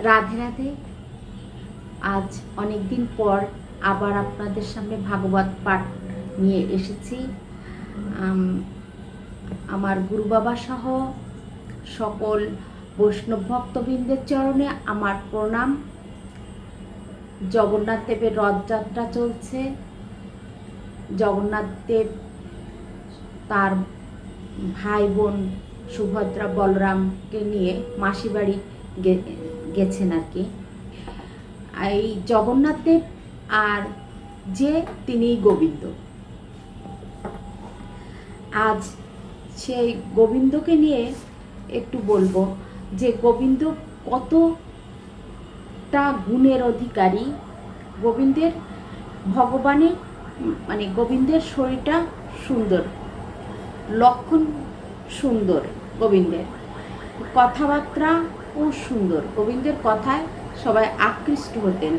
রাধে রাধে। আজ অনেক দিন পর আবার আপনাদের সামনে ভাগবত পাঠ নিয়ে এসেছি। আমার গুরু বাবা সহ সকল বৈষ্ণব ভক্তবৃন্দের চরণে আমার প্রণাম। জগন্নাথ দেবের রথযাত্রা চলছে। জগন্নাথ দেব তার ভাই বোন সুভদ্রা বলরামকে নিয়ে মাসি বাড়ি গেছেন আর কি। এই জগন্নাথ দেব আর যে তিনি গোবিন্দ। আজ সেই গোবিন্দকে নিয়ে একটু বলবো যে গোবিন্দ কতটা গুণের অধিকারী। গোবিন্দের ভগবানের গোবিন্দের শরীরটা সুন্দর, লক্ষণ সুন্দর, গোবিন্দের কথাবার্তাও সুন্দর। গোবিন্দের কথায় সবাই আকৃষ্ট হতেন।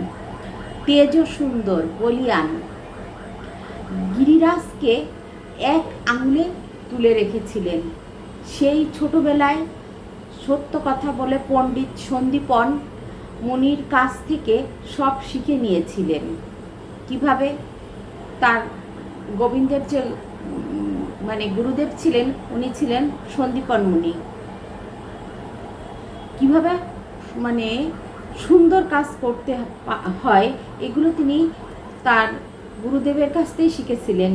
তেজও সুন্দর, বলিয়ান। গিরিরাজকে এক আঙুলে তুলে রেখেছিলেন। সেই ছোটবেলায় সত্য কথা বলে পণ্ডিত সন্দীপন মুনির কাছ থেকে সব শিখে নিয়েছিলেন। কিভাবে? তার গোবিন্দের যে গুরুদেব ছিলেন, উনি ছিলেন সন্দীপন মুনি। কিভাবে সুন্দর কাজ করতে হয় এগুলো তিনি তার গুরুদেবের কাছ থেকেই শিখেছিলেন।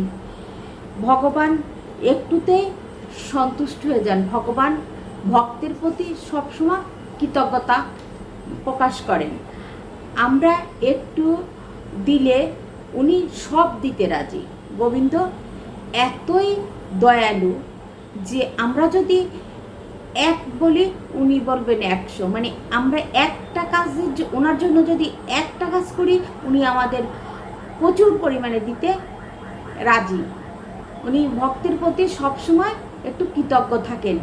ভগবান একটুতেই সন্তুষ্ট হয়ে যান। ভগবান ভক্তের প্রতি সবসময় কৃতজ্ঞতা প্রকাশ করেন। আমরা একটু দিলে উনি সব দিতে রাজি। গোবিন্দ এতই দয়ালু যে আমরা যদি এক বলি উনি বলবেন 100। আমরা একটা কাজের ওনার জন্য যদি একটা কাজ করি উনি আমাদের প্রচুর পরিমাণে দিতে রাজি। উনি ভক্তের প্রতি সবসময় একটু কৃতজ্ঞ থাকেন।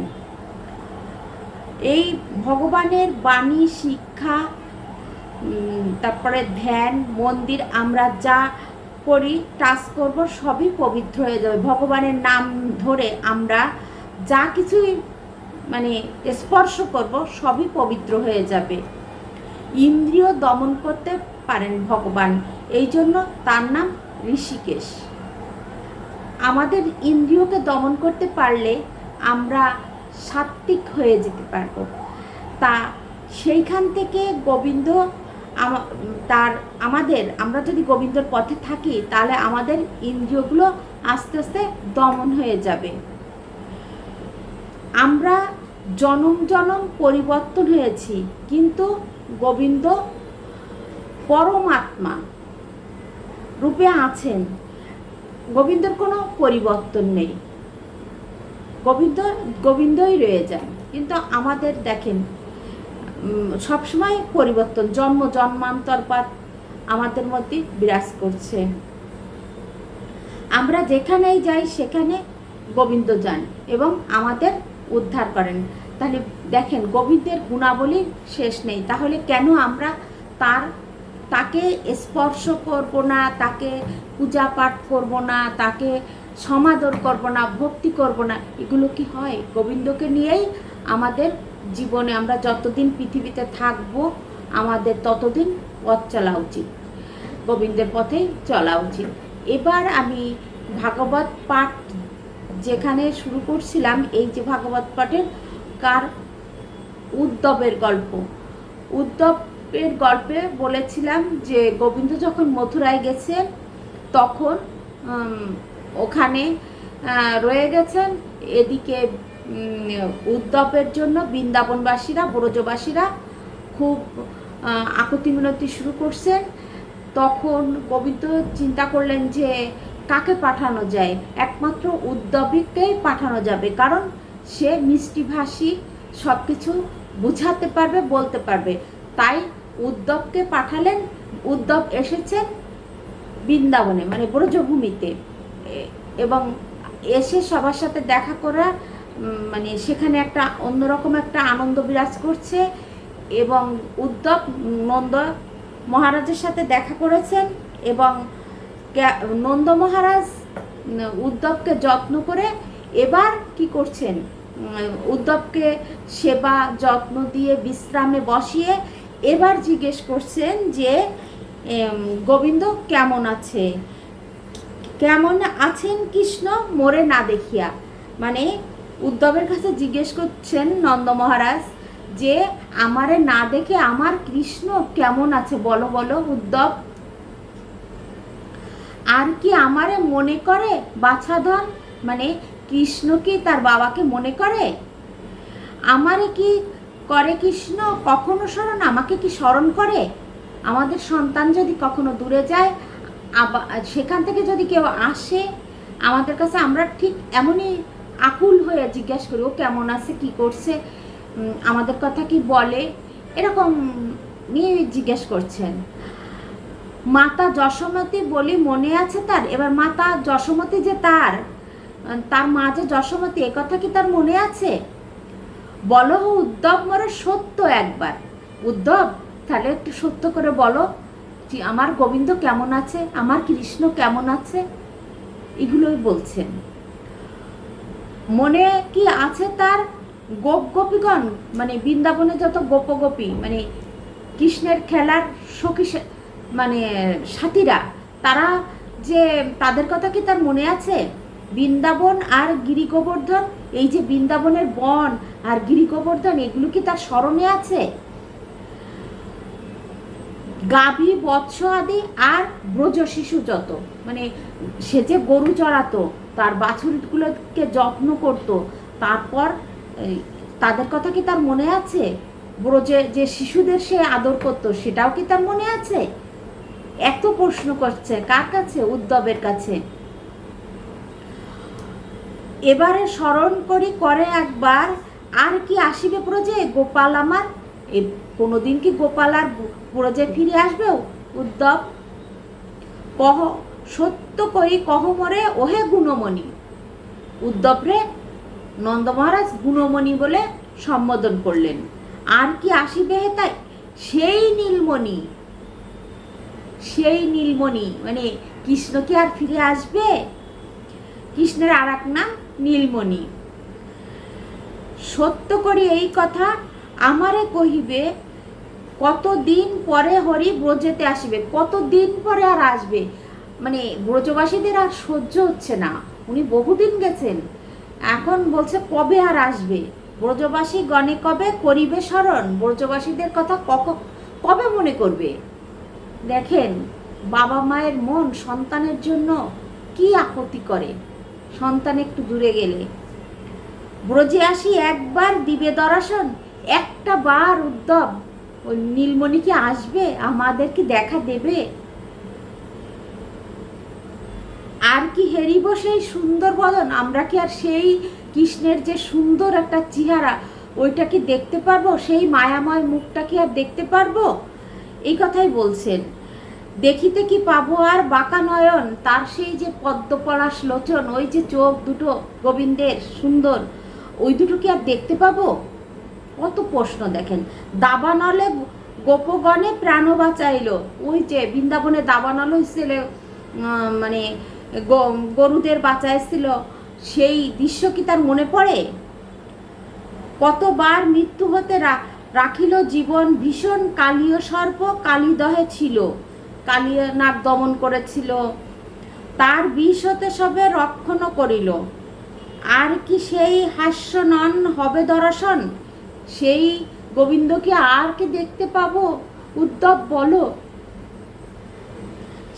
এই ভগবানের বাণী, শিক্ষা, তারপরে ধ্যান, মন্দির আমরা যা করি, টাচ করব, সবই পবিত্র হয়ে যাবে। ভগবানের নাম ধরে আমরা যা কিছুই স্পর্শ করব সবই পবিত্র হয়ে যাবে। ইন্দ্রিয় দমন করতে পারেন ভগবান, এই জন্য তার নাম ঋষিকেশ। আমাদের ইন্দ্রিয়কে দমন করতে পারলে আমরা সাত্ত্বিক হয়ে যেতে পারব। তা সেইখান থেকে গোবিন্দ আমরা যদি গোবিন্দর পথে থাকি তাহলে আমাদের ইন্দ্রিয়গুলো আস্তে আস্তে দমন হয়ে যাবে। আমরা জনম জনম পরিবর্তন হয়েছি, কিন্তু গোবিন্দ পরমাত্মা রূপে আছেন। গোবিন্দর কোনো পরিবর্তন নেই। গোবিন্দই রয়ে যান। কিন্তু আমাদের দেখেন সবসময় পরিবর্তন, জন্মান্তরপাত আমাদের মধ্যে বিরাজ করছে। আমরা যেখানেই যাই সেখানে গোবিন্দ যান এবং আমাদের উদ্ধার করেন। তাহলে দেখেন গোবিন্দের গুণাবলীর শেষ নেই। তাহলে কেন আমরা তাকে স্পর্শ করব না, তাকে পূজা পাঠ করব না, তাকে সমাদর করব না, ভক্তি করব না? এগুলো কি হয়? গোবিন্দকে নিয়েই আমাদের জীবনে আমরা যতদিন পৃথিবীতে থাকব আমাদের ততদিন পথ চলা উচিত, গোবিন্দের পথেই চলা উচিত। এবার আমি ভাগবত পাঠ যেখানে শুরু করছিলাম, এই যে ভাগবত পাঠের উদ্ধবের গল্প। উদ্ধবের গল্পে বলেছিলাম যে গোবিন্দ যখন মথুরায় গেছেন তখন ওখানে রয়ে গেছেন। এদিকে উদ্ধবের জন্য বৃন্দাবনবাসীরা, ব্রজবাসীরা খুব আকুতি মিনতি শুরু করছেন। তখন গোবিন্দ চিন্তা করলেন যে কাকে পাঠানো যায়। একমাত্র উদ্ধবকেই পাঠানো যাবে, কারণ সে মিষ্টিভাষী, সব কিছু বুঝাতে পারবে, বলতে পারবে। তাই উদ্ধবকে পাঠালেন। উদ্ধব এসেছেন বৃন্দাবনে, ব্রজভূমিতে, এবং এসে সবার সাথে দেখা করা, সেখানে একটা অন্যরকম একটা আনন্দ বিরাজ করছে। এবং উদ্ধব নন্দ মহারাজের সাথে দেখা করেছেন এবং নন্দ মহারাজ উদ্ধবকে যত্ন করে এবার কি করছেন, উদ্ধবকে সেবা যত্ন দিয়ে বিশ্রামে বসিয়ে এবার জিজ্ঞেস করছেন যে গোবিন্দ কেমন আছে, কেমন আছেন কৃষ্ণ মোরে না দেখিয়া। মানে উদ্ধবের কাছে জিজ্ঞেস করছেন নন্দ মহারাজ যে আমারে না দেখে আমার কৃষ্ণ কেমন আছে, বলো বলো উদ্ধব। আর কি আমারে মনে করে বাছাধন, মানে কৃষ্ণ কি তার বাবাকে মনে করে? আমারে কি করে কৃষ্ণ কখনো স্মরণ, আমাকে কি স্মরণ করে? আমাদের সন্তান যদি কখনো দূরে যায়, আবার সেখান থেকে যদি কেউ আসে আমাদের কাছে, আমরা ঠিক এমনই আকুল হয়ে জিজ্ঞাসা করি ও কেমন আছে, কি করছে, আমাদের কথা কি বলে, এরকম নিয়ে জিজ্ঞেস করছেন। মাতা যশোমতী বলি মনে আছে তার? এবার মাতা যশোমতী যে তার মা যে যশোমতী, এ কথা কি তার মনে আছে? বলো উদ্ধব মোরে সত্য একবার। উদ্ধব তাহলে একটু সত্য করে বলো আমার গোবিন্দ কেমন আছে, আমার কৃষ্ণ কেমন আছে, এগুলোই বলছেন। মনে কি আছে তার গোপীগণ, মানে বৃন্দাবনে যত গোপী, মানে কৃষ্ণের খেলার সখী, মানে সাথীরা, তারা যে তাদের কথা কি তার মনে আছে? বৃন্দাবন আর গিরি গোবর্ধন, এই যে বৃন্দাবনের বন আর গিরি গোবর্ধন, এগুলো কি তার স্মরণে আছে? গাভী বৎস আদি আর ব্রজ শিশু যত, মানে সে যে গরু চড়াতো, তার বাছুরগুলোকে যত্ন করত, তারপর তাদের কথা কি তার মনে আছে? ব্রজে যে শিশুদের সে আদর করত, সেটাও কি তার মনে আছে? এত প্রশ্ন করছে কার কাছে? উদ্ধবের কাছে। এবারে স্মরণ করি করে একবার, আর কি আসিবে ব্রজে গোপাল আমার, কোনোদিন কি গোপাল আর ব্রজে ফিরে আসবে? উদ্ধব কহ সত্য করি কহ মরে ওহে গুণমণি। উদ্ধব রে নন্দ মহারাজ গুণমণি বলে সম্বোধন করলেন। আর কি আসিবে তাই সেই নীলমণি, সেই নীলমণি, মানে কৃষ্ণ কি আর ফিরে আসবে? কৃষ্ণের আর এক নাম নীলমণি। সত্য করি এই কথা আমারে কহিবে, কতদিন পরে হরি ব্রজেতে আসবে, কতদিন পরে আর আসবে, মানে ব্রজবাসীদের আর সহ্য হচ্ছে না, উনি বহুদিন গেছেন, এখন বলছে কবে আর আসবে, ব্রজবাসী গণে কবে করিবে স্মরণ, ব্রজবাসীদের কথা কবে মনে করবে। দেখেন বাবা মায়ের মন সন্তানের জন্য কি আপত্তি করে, সন্তান একটু দূরে গেলে। ব্রজে আসি একবার দিবে দর্শন, একটা বার উদ্ধব ওই নীলমণি কি আসবে, আমাদের কি দেখা দেবে? আর কি হেরিব সেই সুন্দর বদন, আমরা কি আর সেই কৃষ্ণের যে সুন্দর একটা চেহারা ওইটা কি দেখতে পারবো, সেই মায়াময় মুখটা কি আর দেখতে পারবো? এই কথাই বলছেন। দেখিতে কি পাবো আর বাঁকা নয়ন, তার সেই যে পদ্মপলাশ লোচন, ওই যে চোখ দুটো গোবিন্দের সুন্দর, ওই দুটো কি আর দেখতে পাবো? কত প্রশ্ন দেখেন। দাবানলে গোপগণে প্রাণ বাঁচাইল, ওই যে বৃন্দাবনে দাবানল হয়েছিল, মানে গরুদের বাঁচাইছিল, সেই দৃশ্য কি তার মনে পড়ে? কতবার মৃত্যু হতে রাখিল জীবন, ভীষণ কালীয় সর্প কালীদহে ছিল, কালীয় নাগ দমন করেছিল, তার বিষ হতে সবে রক্ষণ করিল। আর কি সেই হাস্য নন হবে দর্শন, সেই গোবিন্দকে আর কি দেখতে পাবো? উদ্ধব বলো,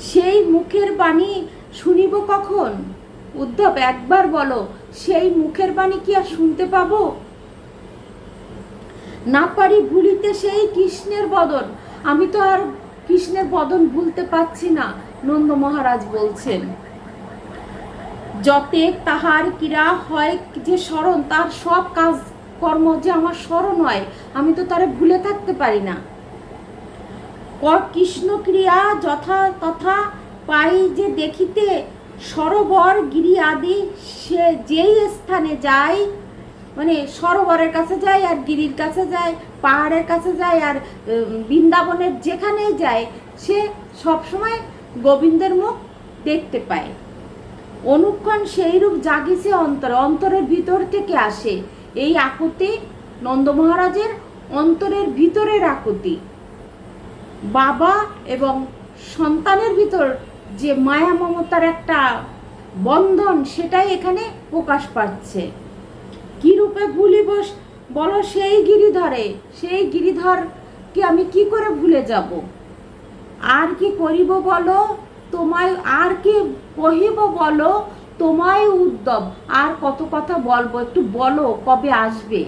সেই মুখের বাণী শুনিব কখন? উদ্ধব একবার বলো, সেই মুখের বাণী কি আর শুনতে পাবো? না পারি ভুলিতে সেই কৃষ্ণের বদন, আমি তো আর কৃষ্ণের বদন ভুলতে পারছি না, নন্দ মহারাজ বলছেন। যতে তাহার ক্রীড়া হয় যে স্মরণ, তার সব কাজ কর্ম যে আমার স্মরণ হয়, আমি তো তারে ভুলে থাকতে পারি না। কৃষ্ণ ক্রিয়া যথা তথা পাই যে দেখিতে, সরোবর গিরি আদি সে যেই স্থানে যায়, মানে সরোবরের কাছে যায় আর গিরির কাছে যায়, পাহাড়ের কাছে যায় আর বৃন্দাবনের যেখানে যায়, সে সবসময় গোবিন্দের মুখ দেখতে পায়। অনুক্ষণ সেই রূপ জাগিছে অন্তরে, অন্তরের ভিতর থেকে আসে এই আকুতি, নন্দ মহারাজের অন্তরের ভিতরের আকুতি। বাবা এবং সন্তানের ভিতর যে মায়া মমতার একটা বন্ধন, সেটাই এখানে প্রকাশ পাচ্ছে। কি রূপে ভুলিব বলো সেই গিরিধরে, সেই গিরিধরকে আমি কি করে ভুলে যাব? আর কি করিব বলো তোমায়, আর কি কহিব বলো তোমায় উদ্যম। আর কত কথা বলবো, একটু বলো কবে আসবে?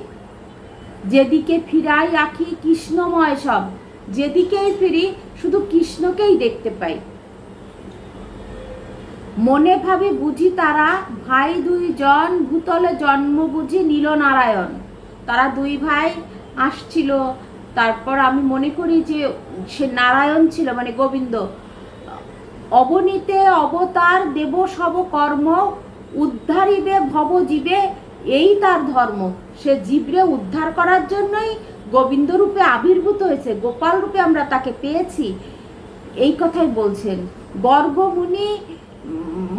যেদিকে ফিরাই আঁখি কৃষ্ণময় সব, যেদিকেই ফিরি শুধু কৃষ্ণকেই দেখতে পাই। মনে ভাবে বুঝি তারা ভাই দুইজন, ভূতলে জন্ম বুঝি নীলনারায়ণ। তারা দুই ভাই আসছিল, তারপর আমি মনে করি যে সে নারায়ণ ছিল, মানে গোবিন্দ। অবনীতে অবতার দেব সব কর্ম, উদ্ধারিবে ভবজীবে, এই তার ধর্ম। সে জীবরে উদ্ধার করার জন্যই গোবিন্দ রূপে আবির্ভূত হয়েছে, গোপাল রূপে আমরা তাকে পেয়েছি, এই কথাই বলছেন। গর্গমুনি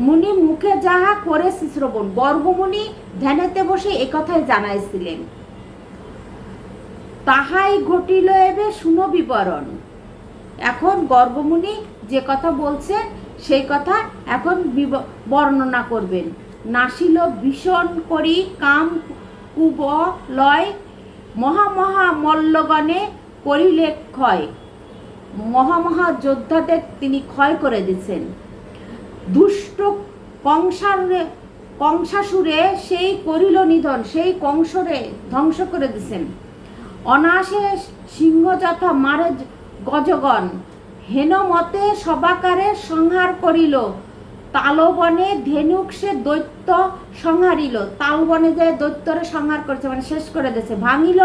মুনি মুখে যাহা করে শ্রবণ, গর্গমুনি ধ্যানেতে বসে একথাই জানাইছিলেন। তাহাই ঘটিল এবে শুনো বিবরণ। এখন গর্গমুনি যে কথা বলছেন সেই কথা এখন বর্ণনা করবেন। নাসিল ভীষণ করি কাম কুব লয়, মহামহা মল্লগণে করিলে ক্ষয়। মহামহা যোদ্ধাদের তিনি ক্ষয় করে দিচ্ছেন। দুষ্ট কংসাসুরে সেই করিল নিধন, সেই কংসরে ধ্বংস করে দিছেন। অনাশে সিংহ যথা মারে গজগণ, হেন মতে সবাকারে সংহার করিল। তালবনে ধেনুক সে দৈত্য সংহারিল, তালবনে যে দৈত্যরে সংহার করেছে, মানে শেষ করে দিয়েছে। ভাঙিল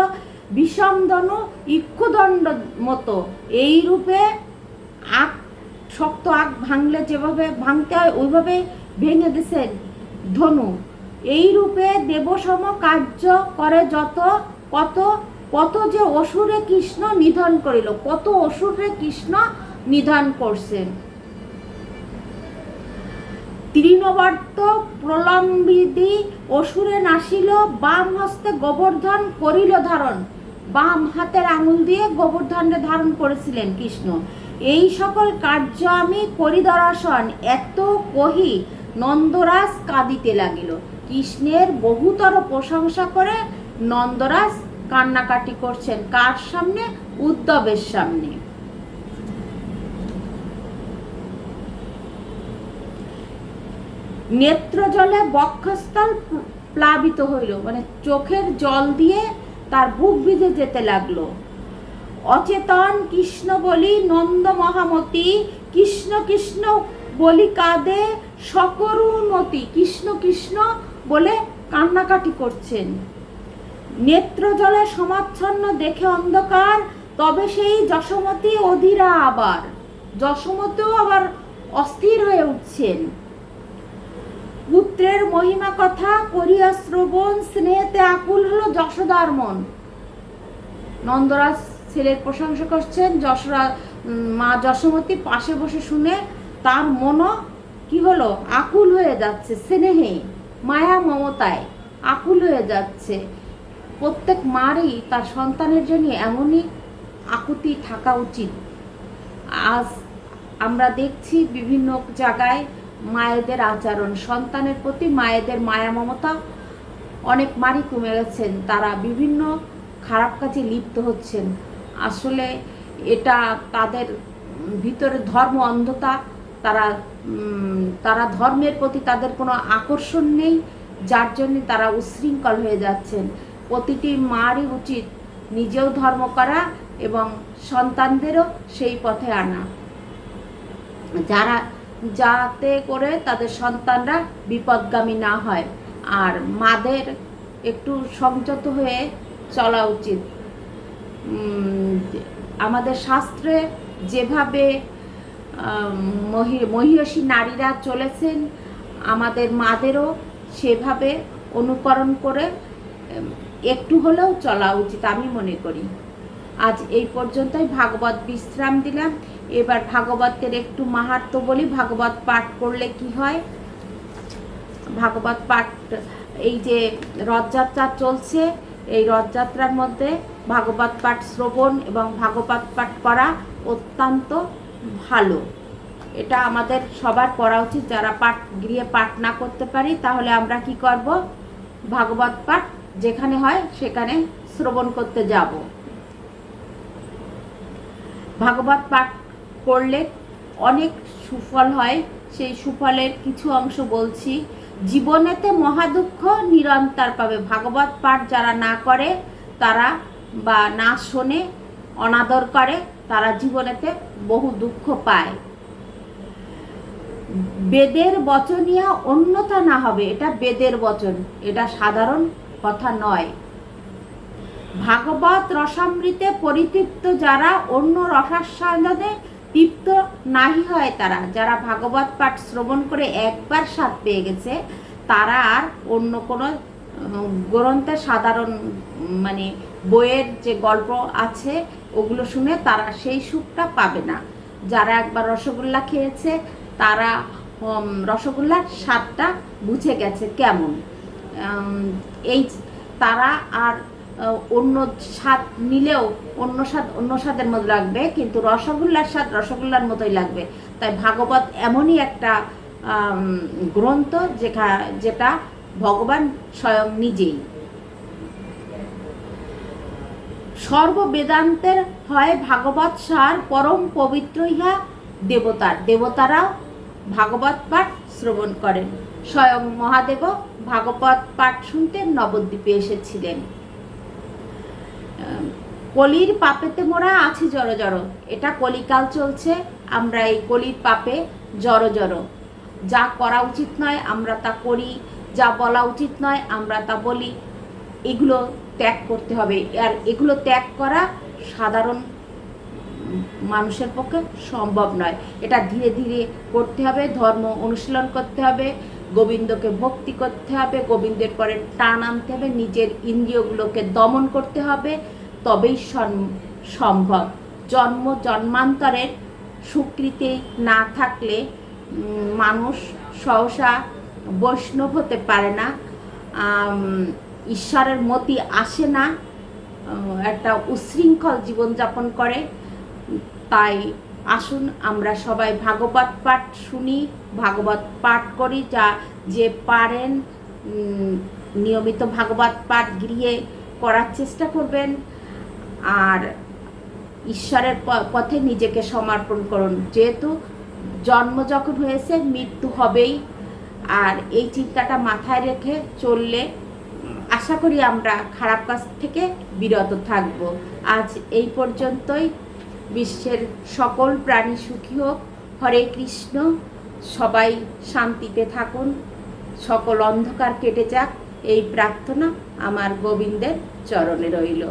বিষমধনু ইক্ষুদণ্ড মতো, এই রূপে আখ, শক্ত আখ ভাঙলে যেভাবে ভাঙতে হয় ওইভাবে ভেঙে দিছেন ধনু। এই রূপে দেবসম কার্য করে যত, কত কত যে অসুরে কৃষ্ণ নিধন করিল, কত অসুরে কৃষ্ণ নিধন করছেন। তৃণবর্ত প্রলম্বিদি অসুরে নাসিল, বাম হস্তে গোবর্ধন করিল ধারণ। বাম হাতের আঙুল দিয়ে গোবর্ধনকে ধারণ করেছিলেন কৃষ্ণ। এই সকল কার্য আমি করি দর্শন, এত কহি নন্দরাজ কাঁদিতে লাগিল। কৃষ্ণের বহুতর প্রশংসা করে নন্দরাজ কান্নাকাটি করছেন। কার সামনে? উদ্ধবের সামনে। নেত্র জলে বক্ষস্থল প্লাবিত হইল, মানে চোখের জল দিয়ে তার বুক ভিজে যেতে লাগলো। অচেতন কৃষ্ণ বলি নন্দ মহামতি, কৃষ্ণ কৃষ্ণ বলি কাঁদে সকরুণতি। কৃষ্ণ কৃষ্ণ বলে কান্নাকাটি করছেন। নেত্র জলে সমাচ্ছন্ন দেখে অন্ধকার, তবে সেই যশোমতী অধীরা আবার, যশোমতীও আবার অস্থির হয়ে উঠছেন। পুত্রের মহিমা কথা করিয়া শ্রবণ, স্নেহেতে আকুল হলো যশোদার মন। নন্দরাজ ছেলের প্রশংসা করছেন, মা যশোমতী পাশে বসে শুনে তার মনও কি হলো? আকুল হয়ে যাচ্ছে, স্নেহে মায়া মমতায় আকুল হয়ে যাচ্ছে। প্রত্যেক মারই তার সন্তানের জন্য এমনই আকুতি থাকা উচিত। আজ আমরা দেখছি বিভিন্ন জায়গায় মায়েদের আচরণ, সন্তানের প্রতি মায়েদের মায়া মমতা অনেক মারই কমে গেছেন, তারা বিভিন্ন খারাপ কাজে লিপ্ত হচ্ছেন। আসলে এটা তাদের ভিতরে ধর্ম অন্ধতা, তারা ধর্মের প্রতি তাদের কোনো আকর্ষণ নেই, যার জন্য তারা উচ্ছৃঙ্খল হয়ে যাচ্ছেন। প্রতিটি মারই উচিত নিজেও ধর্ম করা এবং সন্তানদেরও সেই পথে আনা, যাতে করে তাদের সন্তানরা বিপদগামী না হয়। আর মাদের একটু সংযত হয়ে চলা উচিত। আমাদের শাস্ত্রে যেভাবে মহিষী নারীরা চলেছেন, আমাদের মাদেরও সেভাবে অনুকরণ করে একটু হলেও চলা উচিত আমি মনে করি। আজ এই পর্যন্তই ভাগবত বিশ্রাম দিলাম। এবার ভাগবতের একটু মাহাত্ম্য বলি। ভাগবত পাঠ করলে কি হয়? ভাগবত পাঠ, এই যে রথযাত্রা চলছে, এই রথযাত্রার মধ্যে ভাগবত পাঠ শ্রবণ এবং ভাগবত পাঠ করা অত্যন্ত ভালো। এটা আমাদের সবার করা উচিত। যারা গৃহে পাঠ না করতে পারি তাহলে আমরা কি করব, ভাগবত পাঠ যেখানে হয় সেখানে শ্রবণ করতে যাব। ভাগবত পাঠ করলে অনেক সুফল হয়, সেই সুফলের কিছু অংশ বলছি। জীবনেতে মহাদুঃখ নিরন্তর পাবে। ভাগবত পাঠ যারা না করে, তারা বা না শোনে, অনাদর করে, তারা জীবনেতে বহু দুঃখ পায়। বেদের বচনিয়া অন্যথা না হবে, এটা বেদের বচন, এটা সাধারণ কথা নয়। ভাগবত রসামৃতে পরিতৃপ্ত যারা, অন্য রসাস্বাদনে তৃপ্ত নাহি হয় তারা। যারা ভাগবত পাঠ শ্রবণ করে একবার স্বাদ পেয়ে গেছে, তারা আর অন্য কোনো গ্রন্থের সাধারণ মানে বইয়ের যে গল্প আছে ওগুলো শুনে তারা সেই সুখটা পাবে না। যারা একবার রসগোল্লা খেয়েছে তারা রসগোল্লার স্বাদটা বুঝে গেছে কেমন, এই তারা আর অন্য স্বাদ নিলেও অন্য স্বাদের মতো লাগবে, কিন্তু রসগোল্লার স্বাদ রসগোল্লার মতোই লাগবে। তাই ভাগবত এমনই একটা গ্রন্থ যেটা ভগবান স্বয়ং নিজেই। সর্ববেদান্তের হয় ভাগবত সার, পরম পবিত্র ইহা দেবতারাও ভাগবত পাঠ শ্রবণ করেন। স্বয়ং মহাদেবও ভাগবত পাঠ শুনতে নবদ্বীপে এসেছিলেন। কলির পাপেতে মোরা আছি জড় জড়, এটা কলিকাল চলছে, আমরা এই কলির পাপে জড় জড়। যা করা উচিত নয় আমরা তা করি, যা বলা উচিত নয় আমরা তা বলি। এগুলো ত্যাগ করতে হবে, আর এগুলো ত্যাগ করা সাধারণ মানুষের পক্ষে সম্ভব নয়। এটা ধীরে ধীরে করতে হবে, ধর্ম অনুশীলন করতে হবে, গোবিন্দকে ভক্তি করতে হবে, গোবিন্দের পরে টান আনতে হবে, নিজের ইন্দ্রিয়গুলোকে দমন করতে হবে, তবেই সম্ভব। জন্মান্তরের স্বীকৃতি না থাকলে মানুষ সহসা বৈষ্ণব হতে পারে না, ঈশ্বরের মতি আসে না, একটা উচ্ছৃঙ্খল জীবনযাপন করে। তাই আসুন আমরা সবাই ভাগবত পাঠ শুনি, ভাগবত পাঠ করি। যে পারেন নিয়মিত ভাগবত পাঠ গৃহে করার চেষ্টা করবেন, আর ঈশ্বরের পথে নিজেকে সমর্পণ করুন। যেহেতু জন্ম যখন হয়েছে মৃত্যু হবেই, আর এই চিন্তাটা মাথায় রেখে চললে আশা করি আমরা খারাপ কাজ থেকে বিরত থাকব। আজ এই পর্যন্তই। বিশ্বের সকল প্রাণী সুখী হোক। হরে কৃষ্ণ। সবাই শান্তিতে থাকুন, সকল অন্ধকার কেটে যাক, এই প্রার্থনা আমার গোবিন্দের চরণে রইল।